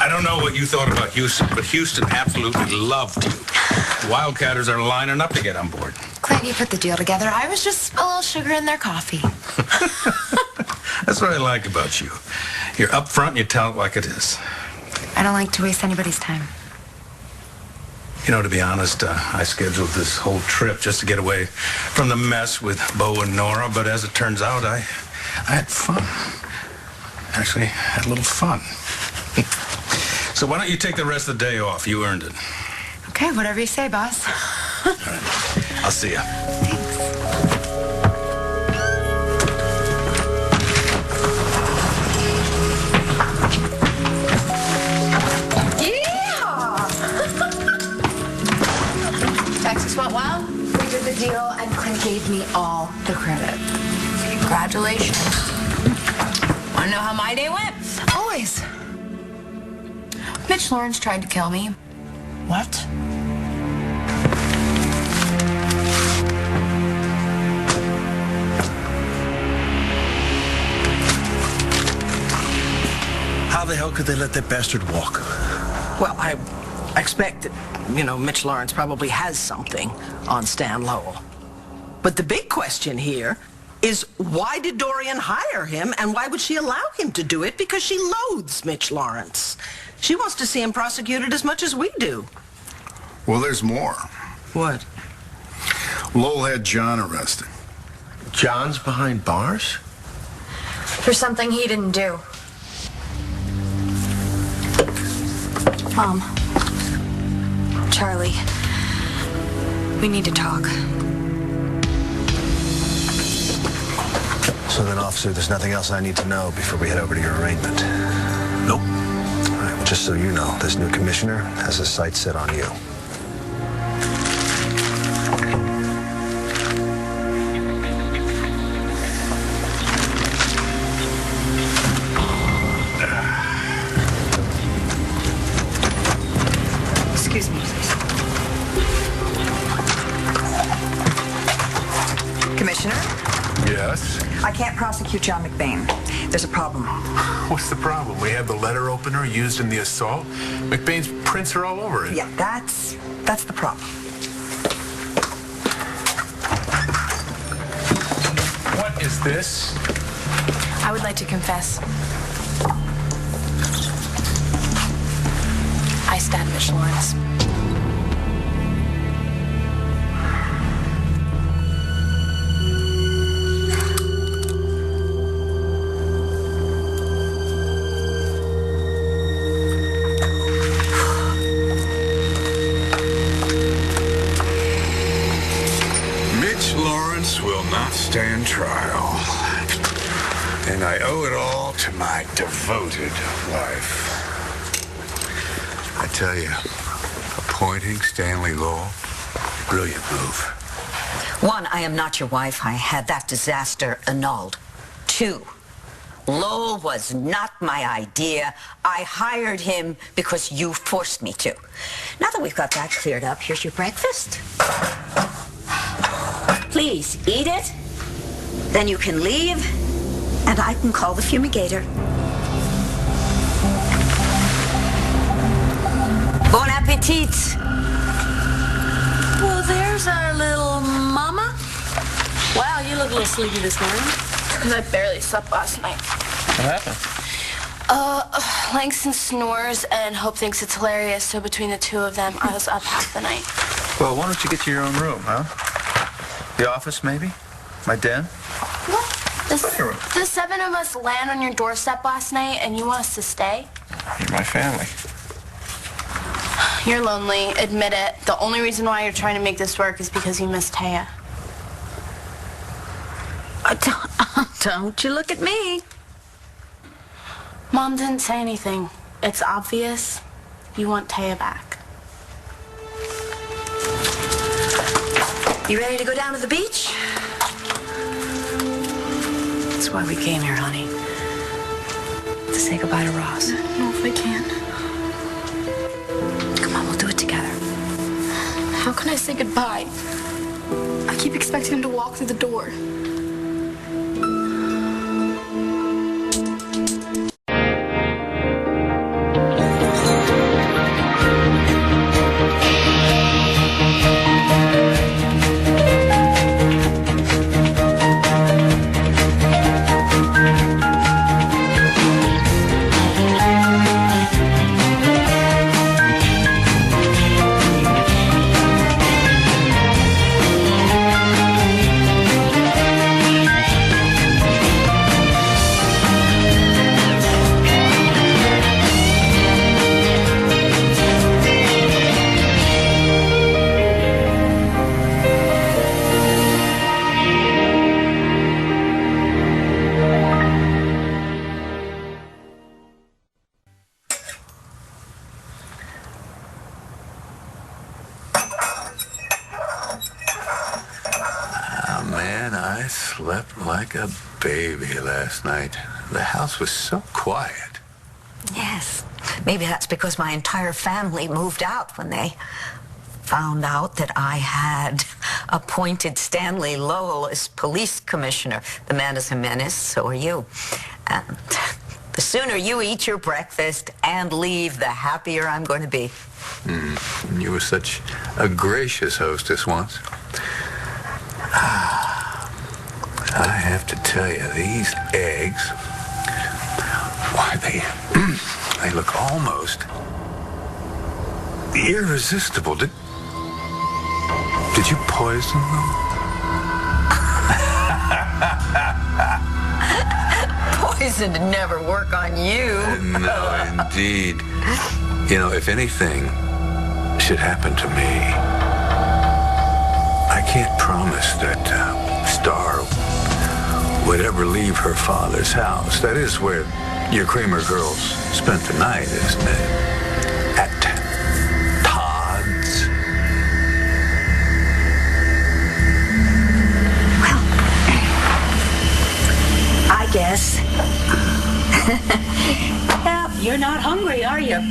I don't know what you thought about Houston, but Houston absolutely loved you. The Wildcatters are lining up to get on board. Clint, you put the deal together. I was just a little sugar in their coffee. That's what I like about you. You're upfront and you tell it like it is. I don't like to waste anybody's time. You know, to be honest, I scheduled this whole trip just to get away from the mess with Bo and Nora, but as it turns out, I had fun. Actually, had a little fun. So why don't you take the rest of the day off? You earned it. Okay, whatever you say, boss. All right. I'll see ya. Thanks. Yeah! Texas went well. We did the deal, and Clint gave me all the credit. Congratulations. Want to know how my day went? Always. Mitch Lawrence tried to kill me. What? How the hell could they let that bastard walk? Well, I expect that, Mitch Lawrence probably has something on Stan Lowell. But the big question here is, why did Dorian hire him, and why would she allow him to do it? Because she loathes Mitch Lawrence. She wants to see him prosecuted as much as we do. Well, there's more. What? Lowell had John arrested. John's behind bars? For something he didn't do. Mom. Charlie. We need to talk. So then, officer, there's nothing else I need to know before we head over to your arraignment? Nope. All right, well, just so you know, this new commissioner has his sights set on you. Excuse me, please. Commissioner, Yes? I can't prosecute John McBain. There's a problem. What's the problem? We have the letter opener used in the assault. McBain's prints are all over it. Yeah, that's the problem. What is this? I would like to confess. I stand Mitch Lawrence. Mitch Lawrence will not stand trial. And I owe it all to my devoted wife. I tell you, appointing Stanley Lowell, brilliant move. 1, I am not your wife. I had that disaster annulled. 2, Lowell was not my idea. I hired him because you forced me to. Now that we've got that cleared up, here's your breakfast. Please, eat it. Then you can leave, and I can call the fumigator. Bon appetit. Well, there's our little mama. Wow, you look a little sleepy this morning. Because I barely slept last night. What happened? Langston snores and Hope thinks it's hilarious, so between the two of them, I was up half the night. Well, why don't you get to your own room, huh? The office, maybe? My den? What? The 7 of us land on your doorstep last night, and you want us to stay? You're my family. You're lonely, admit it. The only reason why you're trying to make this work is because you miss Taya. Don't you look at me. Mom didn't say anything. It's obvious. You want Taya back. You ready to go down to the beach? That's why we came here, honey. To say goodbye to Ross. I don't know if I can. Come on, we'll do it together. How can I say goodbye? I keep expecting him to walk through the door. I slept like a baby last night. The house was so quiet. Yes. Maybe that's because my entire family moved out when they found out that I had appointed Stanley Lowell as police commissioner. The man is a menace, so are you. And the sooner you eat your breakfast and leave, the happier I'm going to be. You were such a gracious hostess once. I have to tell you, these eggs, why, they look almost irresistible. Did you poison them? Poison would never work on you. No, indeed. You know, if anything should happen to me, I can't promise that Star would ever leave her father's house. That is where your Kramer girls spent the night, isn't it? At Todd's. Well, I guess. Yeah, you're not hungry, are you?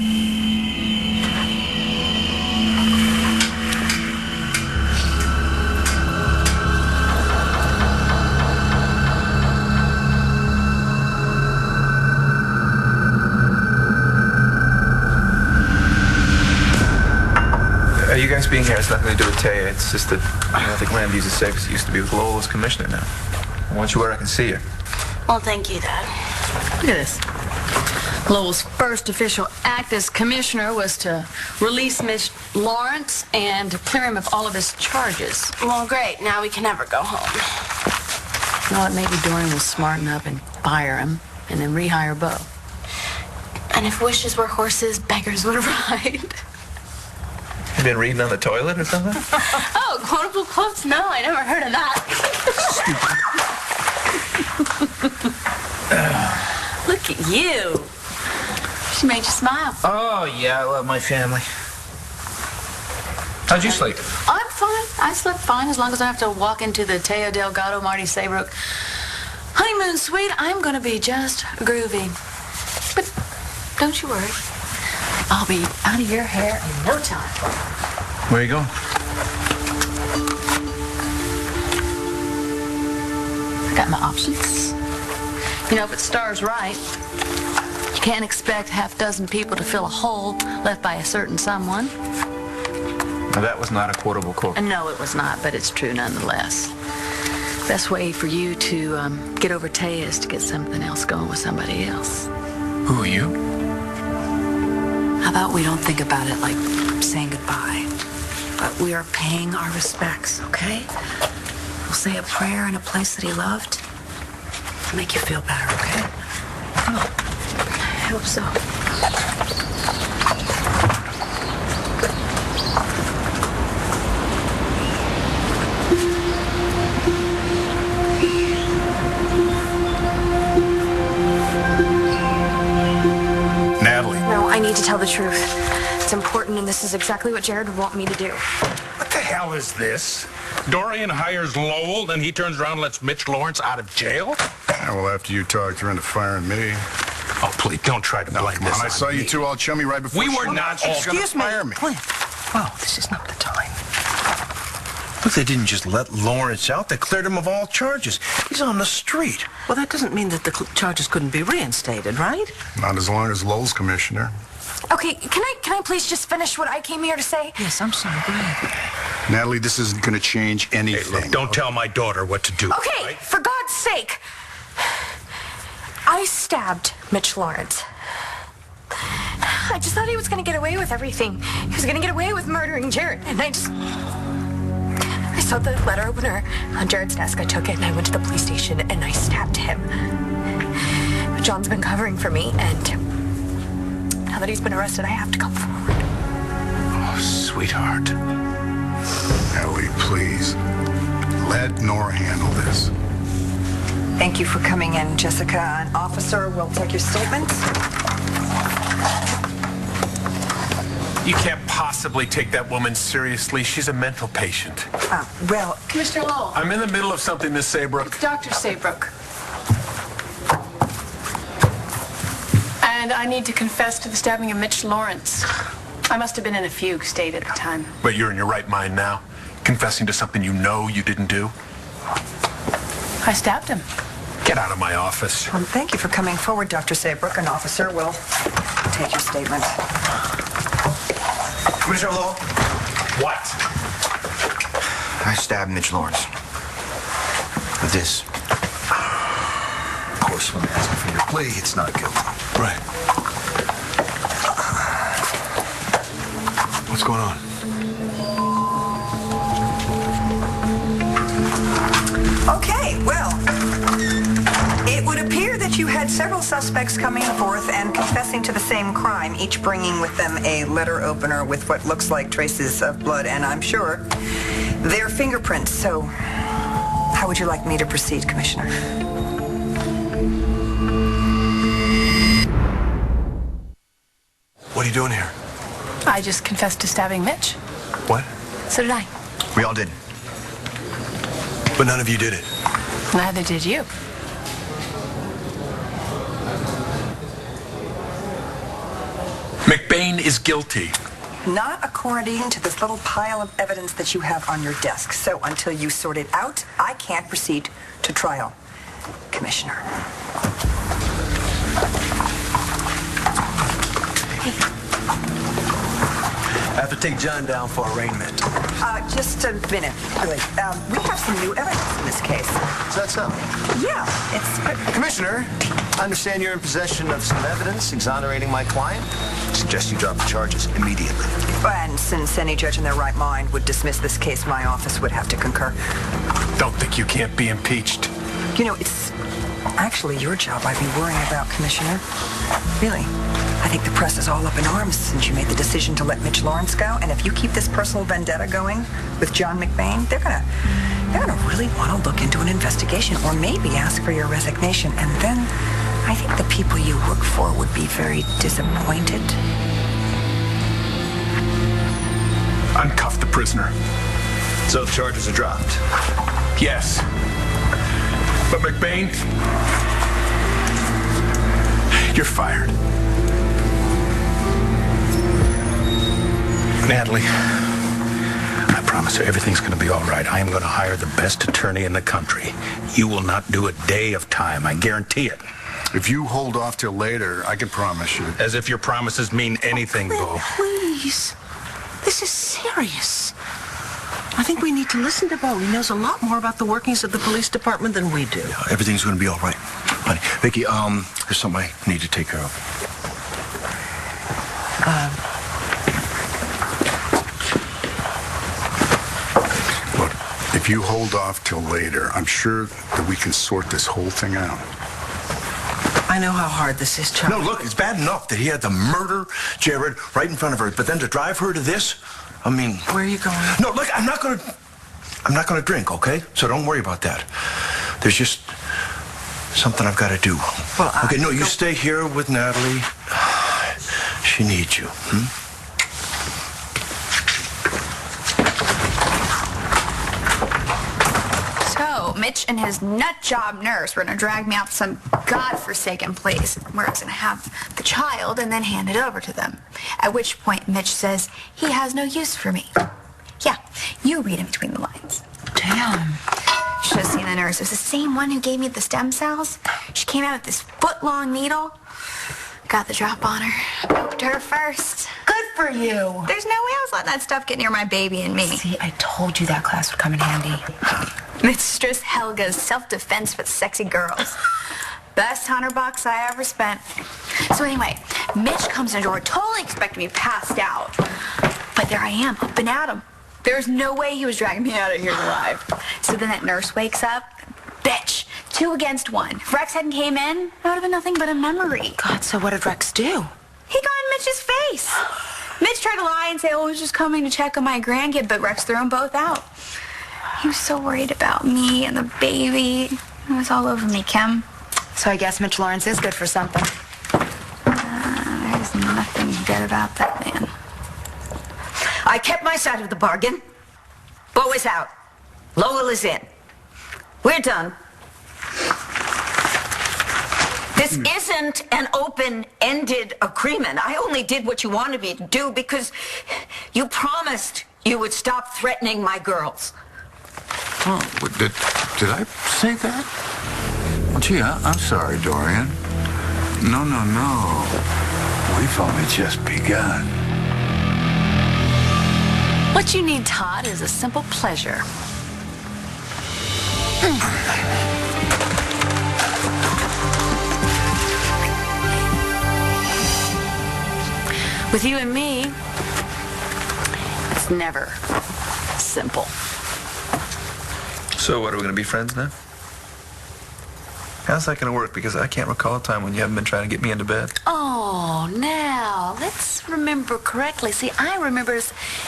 You guys being here has nothing to do with Taya. It's just that I don't think Randy's as safe as he used to be with Lowell as commissioner now. Once you where I can see you. Well, thank you, Dad. Look at this. Lowell's first official act as commissioner was to release Mitch Lawrence and to clear him of all of his charges. Well, great. Now we can never go home. You know what? Maybe Dorian will smarten up and fire him and then rehire Bo. And if wishes were horses, beggars would ride. You been reading on the toilet or something? Oh, quotable quotes? No, I never heard of that. Look at you. She made you smile. Oh, yeah, I love my family. How'd you sleep? I'm fine. I slept fine as long as I have to walk into the Teo Delgado Marty Saybrook honeymoon suite. I'm going to be just groovy. But don't you worry. I'll be out of your hair in no time. Where are you going? I got my options. You know, if it stars right, you can't expect half dozen people to fill a hole left by a certain someone. Now, that was not a quotable quote. No, it was not, but it's true nonetheless. Best way for you to get over Taya is to get something else going with somebody else. Who are you? How about we don't think about it like saying goodbye, but we are paying our respects, okay? We'll say a prayer in a place that he loved. It'll make you feel better, okay? Oh, I hope so. I need to tell the truth. It's important, and this is exactly what Jared would want me to do. What the hell is this? Dorian hires Lowell, then he turns around and lets Mitch Lawrence out of jail? Yeah, well, after you talked her into firing me. Oh, please, don't try to blame this on I saw me. you two all chummy right before We were not all... Excuse me, fire me. Clint. Well, this is not the time. Look, they didn't just let Lawrence out. They cleared him of all charges. He's on the street. Well, that doesn't mean that the charges couldn't be reinstated, right? Not as long as Lowell's commissioner. Okay, can I please just finish what I came here to say? Yes, I'm sorry. Go ahead. Natalie, this isn't going to change anything. Hey, look, don't tell my daughter what to do. Okay, right? for God's sake. I stabbed Mitch Lawrence. I just thought he was going to get away with everything. He was going to get away with murdering Jared, and I saw the letter opener on Jared's desk. I took it, and I went to the police station, and I stabbed him. But John's been covering for me, and now that he's been arrested, I have to come forward. Oh, sweetheart. Natalie, please. Let Nora handle this. Thank you for coming in, Jessica. An officer will take your statements. You can't possibly take that woman seriously. She's a mental patient. Well, Commissioner Lowell. I'm in the middle of something, Miss Saybrook. It's Dr. Saybrook. And I need to confess to the stabbing of Mitch Lawrence. I must have been in a fugue state at the time. But you're in your right mind now? Confessing to something you know you didn't do? I stabbed him. Get out of my office. well, thank you for coming forward, Dr. Saybrook. An officer will take your statement. Commissioner Lowell, What? I stabbed Mitch Lawrence. With this. Of course, when they ask for your plea, it's not guilty. Right. What's going on? Okay, well, it would appear that you had several suspects coming forth and confessing to the same crime, each bringing with them a letter opener with what looks like traces of blood, and I'm sure their fingerprints. So, how would you like me to proceed, Commissioner? What are you doing here? I just confessed to stabbing Mitch. What? So did I. We all did. But none of you did it. Neither did you. McBain is guilty. Not according to this little pile of evidence that you have on your desk. So until you sort it out, I can't proceed to trial, Commissioner. I have to take John down for arraignment. Just a minute, really. We have some new evidence in this case. Is that so? Yeah, it's... Commissioner, I understand you're in possession of some evidence exonerating my client. Suggest you drop the charges immediately. And since any judge in their right mind would dismiss this case, my office would have to concur. Don't think you can't be impeached. You know, it's actually your job I'd be worrying about, Commissioner. Really. I think the press is all up in arms since you made the decision to let Mitch Lawrence go. And if you keep this personal vendetta going with John McBain, they're gonna really want to look into an investigation or maybe ask for your resignation. And then I think the people you work for would be very disappointed. Uncuff the prisoner. So the charges are dropped. Yes. But McBain, you're fired. Natalie, I promise you everything's going to be all right. I am going to hire the best attorney in the country. You will not do a day of time. I guarantee it. If you hold off till later, I can promise you. As if your promises mean anything, Bo. Please. This is serious. I think we need to listen to Bo. He knows a lot more about the workings of the police department than we do. Everything's going to be all right. Honey, Vicky, there's something I need to take care of. Look, if you hold off till later, I'm sure that we can sort this whole thing out. I know how hard this is, Charlie. No, look, it's bad enough that he had to murder Jared right in front of her, but then to drive her to this, I mean... Where are you going? No, look, I'm not gonna drink, okay? So don't worry about that. There's just something I've got to do. Well, okay, no, you stay here with Natalie. She needs you, So, Mitch and his nut job nurse were going to drag me out to some godforsaken place where I was going to have the child and then hand it over to them. At which point, Mitch says he has no use for me. Yeah, you read in between the lines. Damn. Should have seen the nurse. It was the same one who gave me the stem cells. She came out with this foot-long needle. Got the drop on her. Poked her first. Good for you. There's no way I was letting that stuff get near my baby and me. See, I told you that class would come in handy. Mistress Helga's self-defense with sexy girls. Best $100 I ever spent. So anyway, Mitch comes in the door, totally expecting me passed out. But there I am, up and at him. There's no way he was dragging me out of here alive. So then that nurse wakes up. Bitch, 2 against 1. If Rex hadn't came in, it would have been nothing but a memory. God, so what did Rex do? He got in Mitch's face. Mitch tried to lie and say, oh, I was just coming to check on my grandkid, but Rex threw them both out. He was so worried about me and the baby. It was all over me, Kim. So I guess Mitch Lawrence is good for something. There's nothing good about that man. I kept my side of the bargain. Bo is out. Lowell is in. We're done. This isn't an open-ended agreement. I only did what you wanted me to do because you promised you would stop threatening my girls. Oh, did I say that? Gee, I'm sorry, Dorian. No. We've only just begun. What you need, Todd, is a simple pleasure. With you and me, it's never simple. So what, are we going to be friends now? How's that going to work? Because I can't recall a time when you haven't been trying to get me into bed. Oh, now, let's remember correctly. See, I remember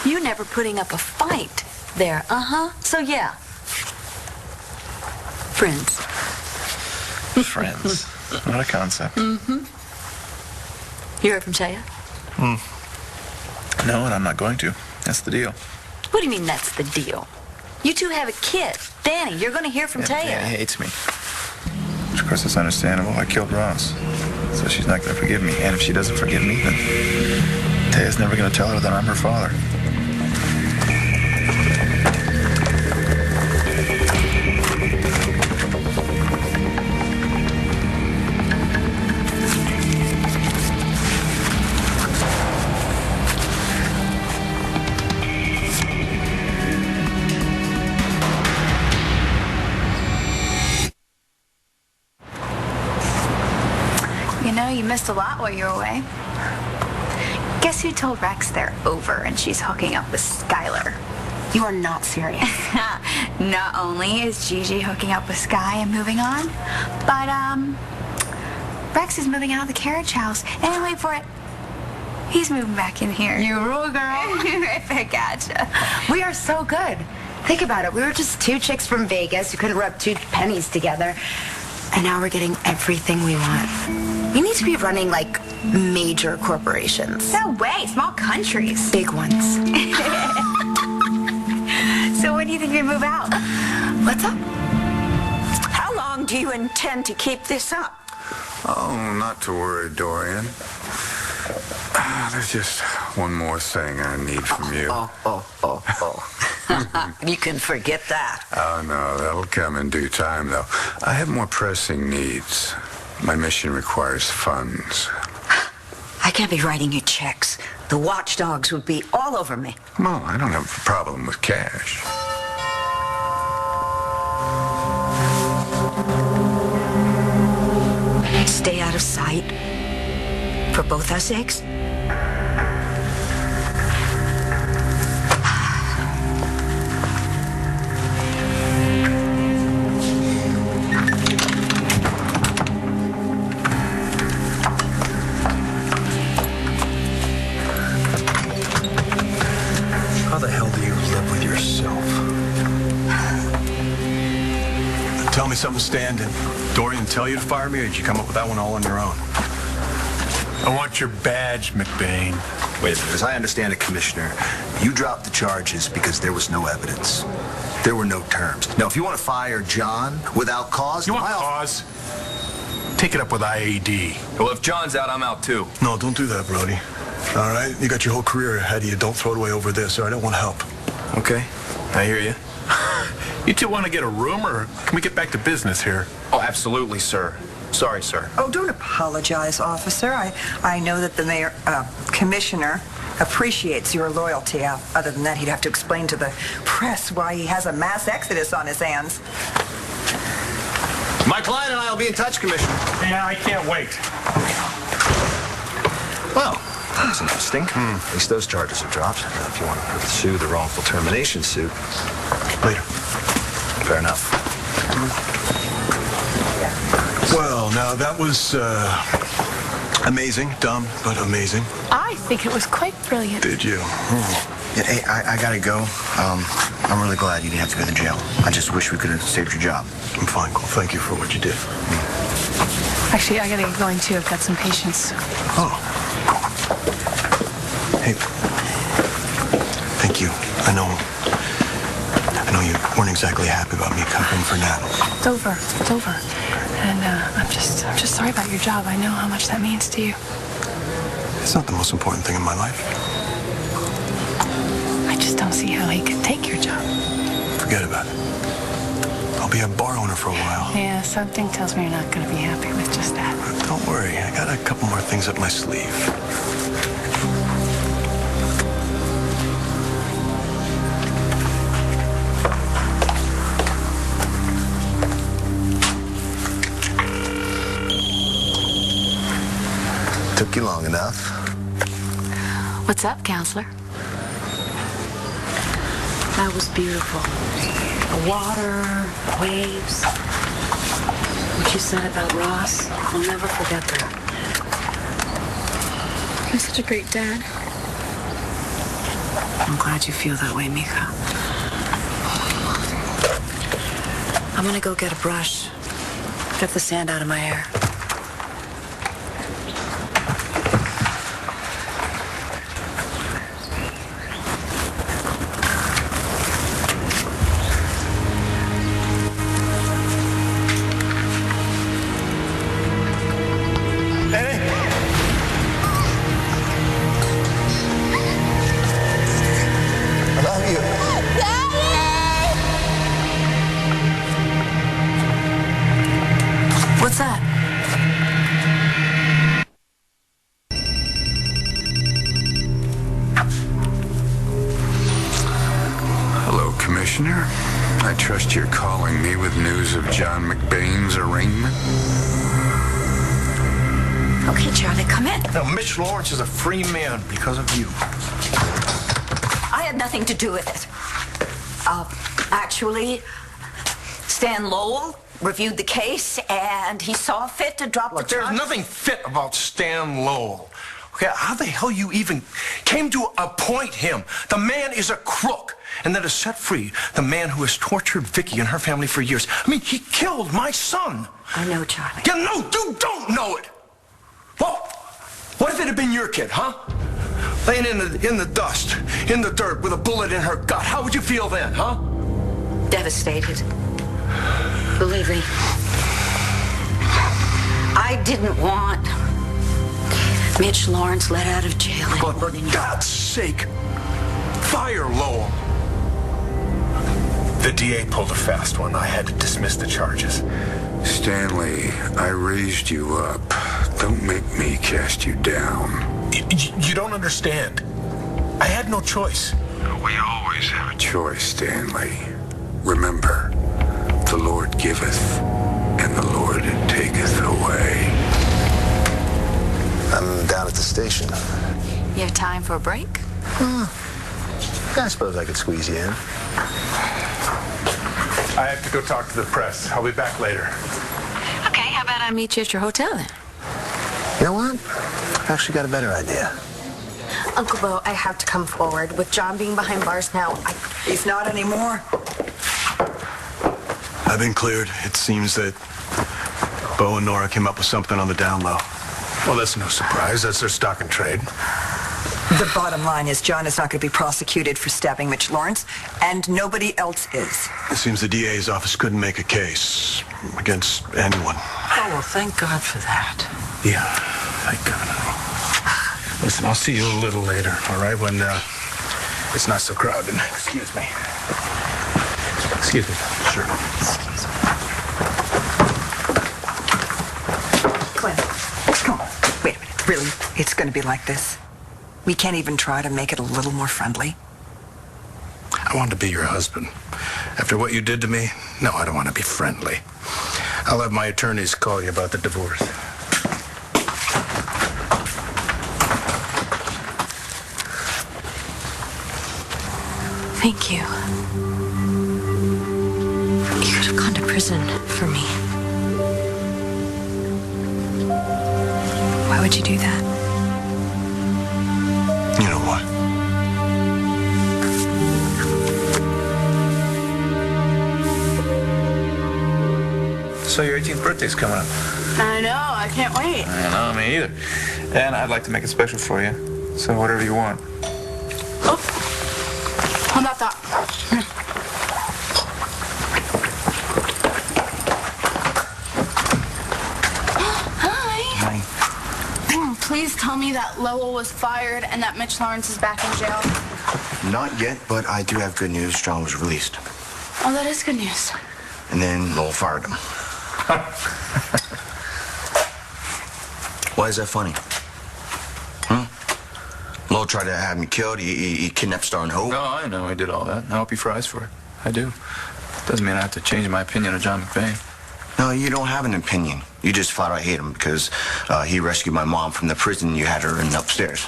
you never putting up a fight there. So, yeah. Friends. Friends. What a concept. You heard from Taya? No, and I'm not going to. That's the deal. What do you mean that's the deal? You two have a kid. Danny, you're going to hear from Taya. Danny hates me. Which, of course, it's understandable. I killed Ross. So she's not going to forgive me. And if she doesn't forgive me, then Taya's never going to tell her that I'm her father. You missed a lot while you were away. Guess who told Rex they're over and she's hooking up with Skylar? You are not serious. Not only is Gigi hooking up with Sky and moving on, but Rex is moving out of the carriage house. And wait for it. He's moving back in here. You rule, girl. Right back at ya. We are so good. Think about it. We were just two chicks from Vegas who couldn't rub two pennies together. And now we're getting everything we want. We need to be running, like, major corporations. No way. Small countries. Big ones. So when do you think we move out? What's up? How long do you intend to keep this up? Oh, not to worry, Dorian. There's just one more thing I need from you. You can forget that. Oh, no, that'll come in due time, though. I have more pressing needs. My mission requires funds. I can't be writing you checks. The watchdogs would be all over me. Well, I don't have a problem with cash. Stay out of sight. For both our sakes. How the hell do you live with yourself? Tell me something, Stan. Did Dorian tell you to fire me, or did you come up with that one all on your own? I want your badge, McBain. Wait a minute. As I understand it, Commissioner, you dropped the charges because there was no evidence. There were no terms. Now, if you want to fire John without cause... You want cause? Take it up with IAD. Well, if John's out, I'm out, too. No, don't do that, Brody. All right? You got your whole career ahead of you. Don't throw it away over this, or I don't want to help. Okay. I hear you. You two want to get a room, or can we get back to business here? Oh, absolutely, sir. Sorry, sir. Oh, don't apologize, officer. I know that the commissioner appreciates your loyalty. Other than that, he'd have to explain to the press why he has a mass exodus on his hands. My client and I will be in touch, Commissioner. Yeah, I can't wait. Well, that's interesting. At least those charges are dropped. Now, if you want to pursue the wrongful termination suit... Later. Fair enough. Well, now, that was amazing. Dumb, but amazing. I think it was quite brilliant. Did you? Yeah, hey, I gotta go. I'm really glad you didn't have to go to jail. I just wish we could have saved your job. I'm fine, Cole. Thank you for what you did. Actually, I gotta get going too. I've got some patients. Oh. Hey. I know you weren't exactly happy about me covering for Nat. It's over. It's over. And I'm just sorry about your job. I know how much that means to you. It's not the most important thing in my life. I just don't see how he could take your job. Forget about it. I'll be a bar owner for a while. Yeah, something tells me you're not going to be happy with just that. Don't worry. I got a couple more things up my sleeve. Took you long enough. What's up, counselor? That was beautiful. The water, the waves. What you said about Ross, I'll never forget that. You're such a great dad. I'm glad you feel that way, Mika. I'm gonna go get a brush. Get the sand out of my hair. What's that? Hello, Commissioner. I trust you're calling me with news of John McBain's arraignment. Okay, Charlie, come in. Now, Mitch Lawrence is a free man because of you. I had nothing to do with it. Actually, Stan Lowell reviewed the case, and he saw fit to drop the charge. There's nothing fit about Stan Lowell. Okay, how the hell you even came to appoint him? The man is a crook. And then to set free the man who has tortured Vicky and her family for years. I mean, he killed my son. I know, Charlie. You know, you don't know it. Well, what if it had been your kid, huh? Laying in the dust, in the dirt, with a bullet in her gut. How would you feel then, huh? Devastated. Believe me. I didn't want Mitch Lawrence let out of jail. But for God's sake, fire Lowell. The DA pulled a fast one. I had to dismiss the charges. Stanley, I raised you up. Don't make me cast you down. You don't understand. I had no choice. We always have a choice, Stanley. Remember, the Lord giveth, and the Lord taketh away. I'm down at the station. You have time for a break? I suppose I could squeeze you in. I have to go talk to the press. I'll be back later. Okay, how about I meet you at your hotel then? You know what? I've actually got a better idea. Uncle Bo, I have to come forward. With John being behind bars now, He's not anymore. I've been cleared. It seems that Bo and Nora came up with something on the down low. Well, that's no surprise. That's their stock and trade. The bottom line is John is not going to be prosecuted for stabbing Mitch Lawrence, and nobody else is. It seems the DA's office couldn't make a case against anyone. Oh, well, thank God for that. Yeah, thank God. Listen, I'll see you a little later, all right? When it's not so crowded. Excuse me. Excuse me. Sure. Excuse me. Clint, come on. Wait a minute. Really? It's going to be like this? We can't even try to make it a little more friendly? I want to be your husband. After what you did to me, no, I don't want to be friendly. I'll have my attorneys call you about the divorce. Thank you. You could have gone to prison for me. Why would you do that? You know what? So your 18th birthday's coming up. I know, I can't wait. I know, me either. And I'd like to make it special for you. So whatever you want. I'm not that. Hi. Please tell me that Lowell was fired and that Mitch Lawrence is back in jail. Not yet, but I do have good news. John was released. Oh, that is good news. And then Lowell fired him. Why is that funny? Lowell tried to have me killed. He kidnapped Star and Hope. No, I know I did all that. I hope he fries for it. I do. Doesn't mean I have to change my opinion of John McBain. No, you don't have an opinion. You just flat out hate him because he rescued my mom from the prison you had her in upstairs.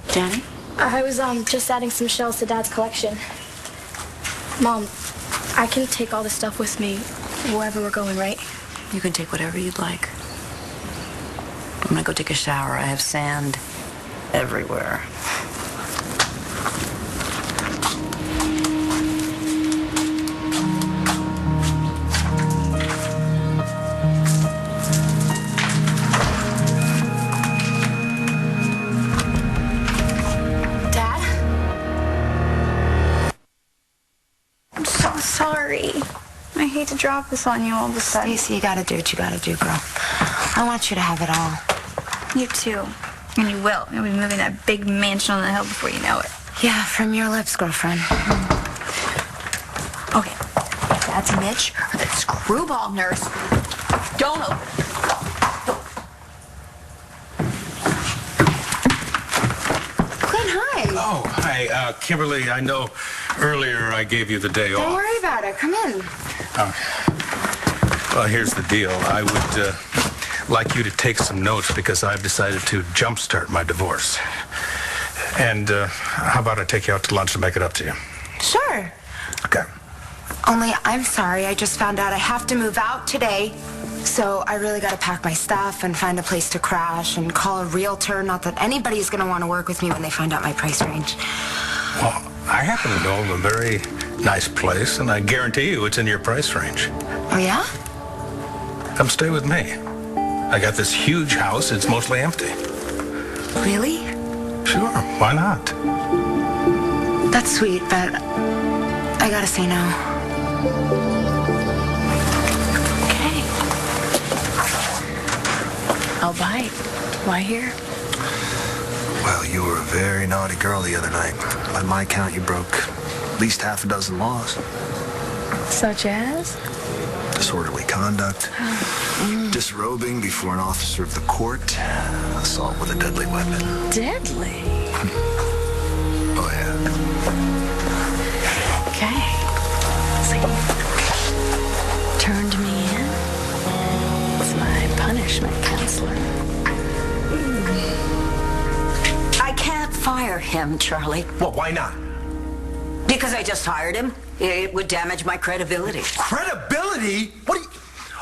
Danny? I was just adding some shells to Dad's collection. Mom, I can take all this stuff with me wherever we're going, right? You can take whatever you'd like. I'm gonna go take a shower. I have sand everywhere. Dad? I'm so sorry. I hate to drop this on you all of a sudden. Stacey, you gotta do what you gotta do, girl. I want you to have it all. You too. And you will. You'll be moving that big mansion on the hill before you know it. Yeah, from your lips, girlfriend. Okay. That's Mitch, or that screwball nurse. Don't open it. Clint, hi. Oh, hi, Kimberly. I know earlier I gave you the day off. Don't worry about it. Come in. Well, here's the deal. I would like you to take some notes because I've decided to jumpstart my divorce. And how about I take you out to lunch to make it up to you? Sure. Okay. Only I'm sorry. I just found out I have to move out today. So I really got to pack my stuff and find a place to crash and call a realtor. Not that anybody's going to want to work with me when they find out my price range. Well, I happen to know of a very nice place, and I guarantee you it's in your price range. Oh, yeah? Come stay with me. I got this huge house. It's mostly empty. Really? Sure. Why not? That's sweet, but I got to say no. Okay. I'll bite. Why here? Well, you were a very naughty girl the other night. By my count, you broke at least half a dozen laws. Such as? Disorderly conduct, disrobing before an officer of the court, assault with a deadly weapon. Deadly? Oh, yeah. Okay. So you turned me in as my punishment counselor. I can't fire him, Charlie. Well, why not? Because I just hired him. It would damage my credibility. Credibility? What do you...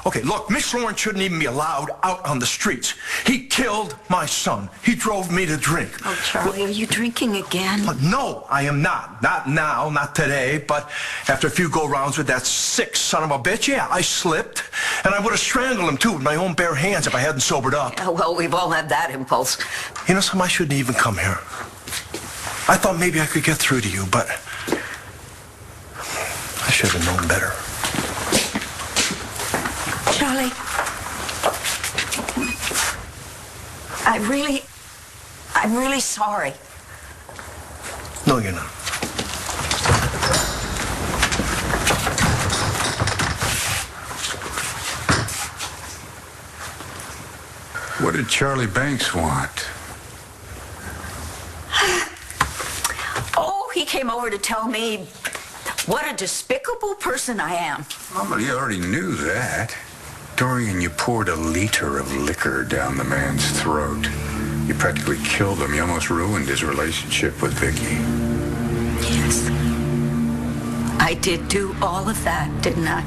Okay, look, Mitch Lawrence shouldn't even be allowed out on the streets. He killed my son. He drove me to drink. Oh, Charlie, are you drinking again? No, I am not. Not now, not today, but after a few go-rounds with that sick son of a bitch, yeah, I slipped. And I would have strangled him, too, with my own bare hands if I hadn't sobered up. Yeah, well, we've all had that impulse. You know something? I shouldn't even come here. I thought maybe I could get through to you, but I should have known better. Charlie, I'm really sorry. No, you're not. What did Charlie Banks want? Oh, he came over to tell me what a despicable person I am. Well, but you already knew that. Dorian, you poured a liter of liquor down the man's throat. You practically killed him. You almost ruined his relationship with Vicky. Yes. I did do all of that, didn't I?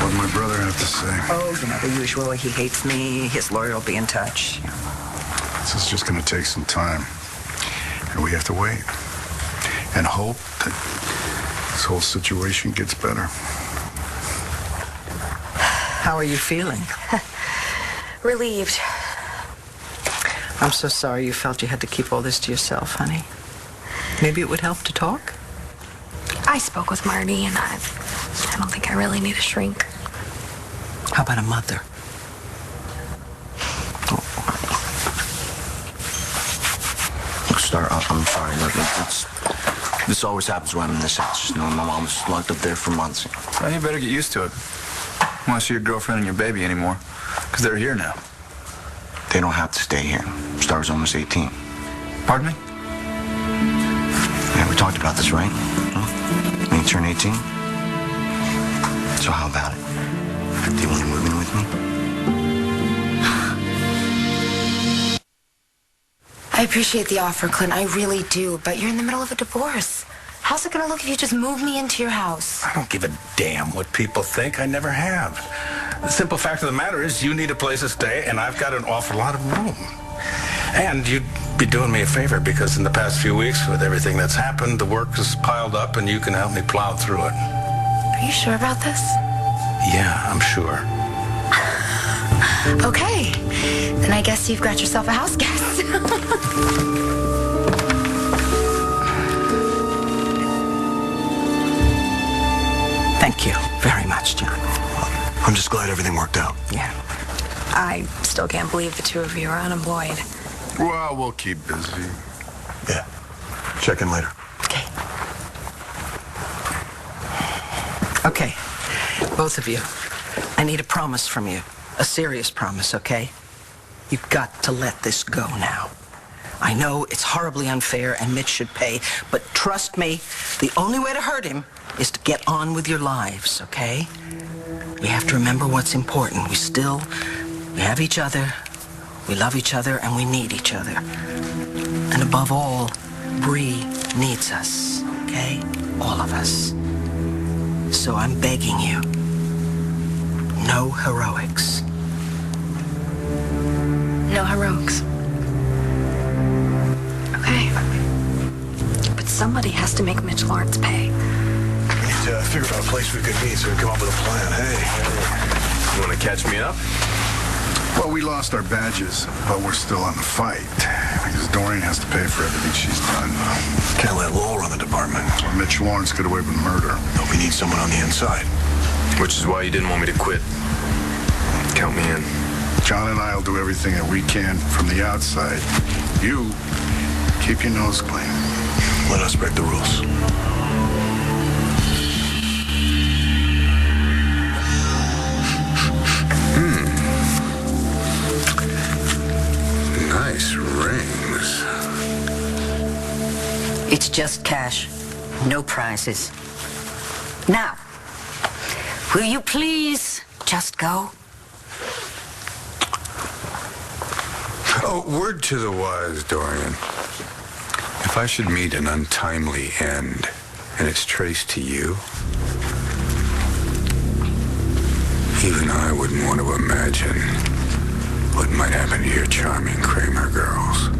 What did my brother have to say? Oh, you know, the usual. He hates me. His lawyer will be in touch. This is just going to take some time. And we have to wait. And hope that this whole situation gets better. How are you feeling? Relieved. I'm so sorry you felt you had to keep all this to yourself, honey. Maybe it would help to talk? I spoke with Marty, and I don't think I really need a shrink. How about a mother? Look, Star, I'm sorry. Look, this always happens when I'm in this house. You know, my mom was locked up there for months. Well, you better get used to it. I don't want to see your girlfriend and your baby anymore, because they're here now. They don't have to stay here. Star's almost 18. Pardon me? Yeah, we talked about this, right? Huh? When you turn 18? So how about it? Do you want to move in with me? I appreciate the offer, Clint. I really do. But you're in the middle of a divorce. How's it going to look if you just move me into your house? I don't give a damn what people think. I never have. The simple fact of the matter is you need a place to stay, and I've got an awful lot of room. And you'd be doing me a favor, because in the past few weeks, with everything that's happened, the work has piled up, and you can help me plow through it. Are you sure about this? Yeah, I'm sure. Okay. Then I guess you've got yourself a house guest. Thank you very much, John. I'm just glad everything worked out. Yeah. I still can't believe the two of you are unemployed. Well, we'll keep busy. Yeah. Check in later. Okay, both of you, I need a promise from you. A serious promise, okay? You've got to let this go now. I know it's horribly unfair and Mitch should pay, but trust me, the only way to hurt him is to get on with your lives, okay? We have to remember what's important. We have each other, we love each other, and we need each other. And above all, Bree needs us, okay? All of us. So I'm begging you, no heroics. No heroics. Okay. But somebody has to make Mitch Lawrence pay. We need to figure out a place we could meet so we can come up with a plan. Hey, you want to catch me up? Well, we lost our badges, but we're still on the fight. Because Dorian has to pay for everything she's done. Can't let Lowell run the department. Well, Mitch Lawrence got away with murder. No, we need someone on the inside. Which is why you didn't want me to quit. Count me in. John and I will do everything that we can from the outside. You keep your nose clean. Let us break the rules. Nice rings. It's just cash, no prizes. Now, will you please just go? Oh, word to the wise, Dorian. If I should meet an untimely end, and it's traced to you, even I wouldn't want to imagine what might happen to your charming Kramer girls.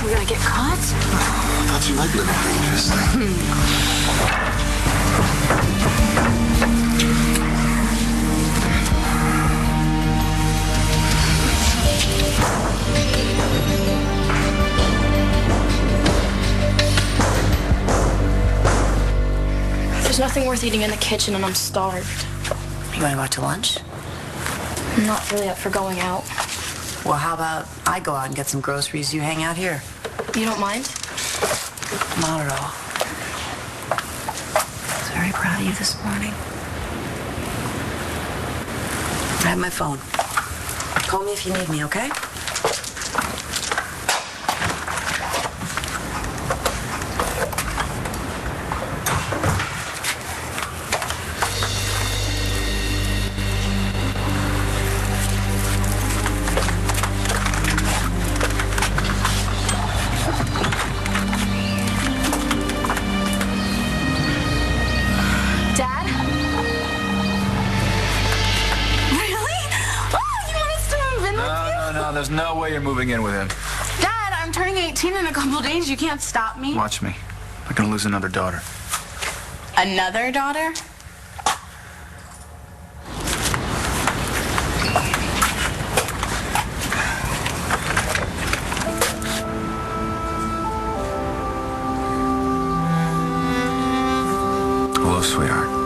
We're gonna get caught? I thought you liked living dangerously. There's nothing worth eating in the kitchen, and I'm starved. You want to go out to lunch? I'm not really up for going out. Well, how about I go out and get some groceries, you hang out here? You don't mind? Not at all. I was very proud of you this morning. I have my phone. Call me if you need me, okay? there's no way you're moving in with him. Dad, I'm turning 18 in a couple days. You can't stop me. Watch me. I'm gonna lose another daughter. Another daughter? Hello, sweetheart.